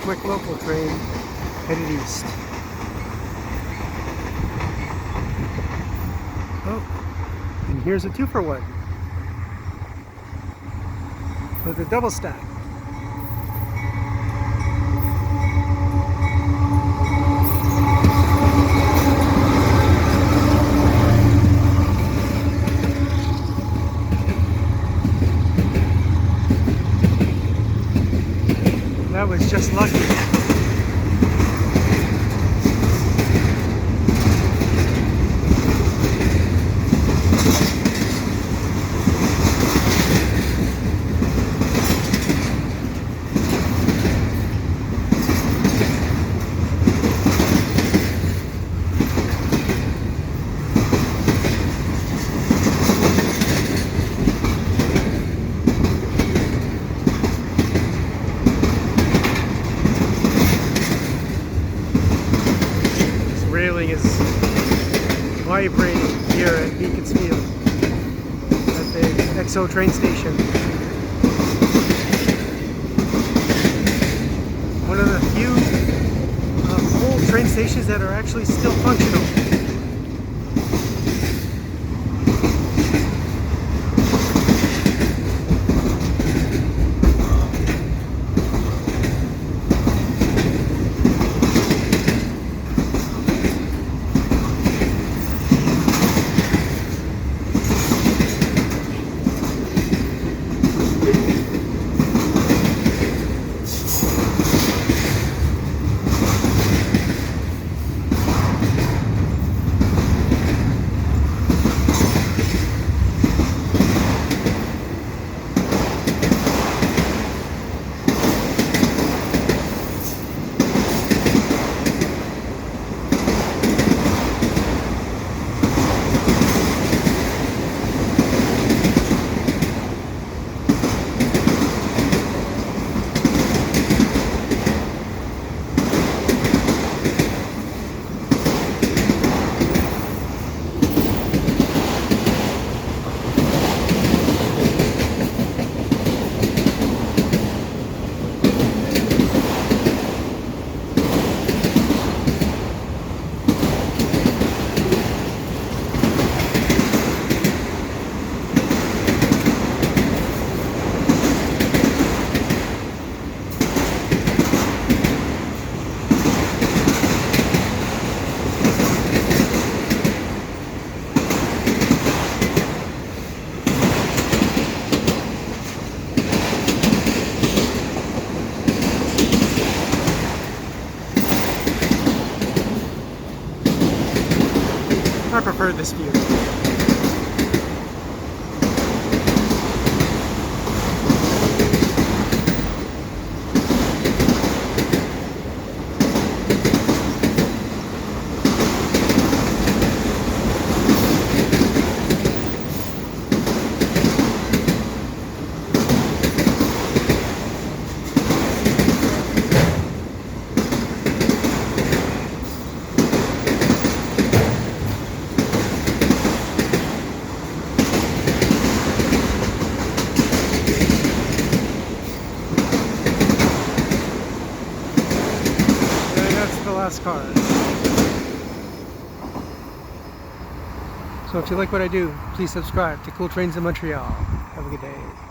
quick local train headed east. Oh, and here's a 2-for-1 with a double stack. That was just lucky. Railing is vibrating here at Beaconsfield at the EXO train station. One of the few old train stations that are actually still functional. I prefer this view. Last car. So if you like what I do, please subscribe to Cool Trains in Montreal. Have a good day.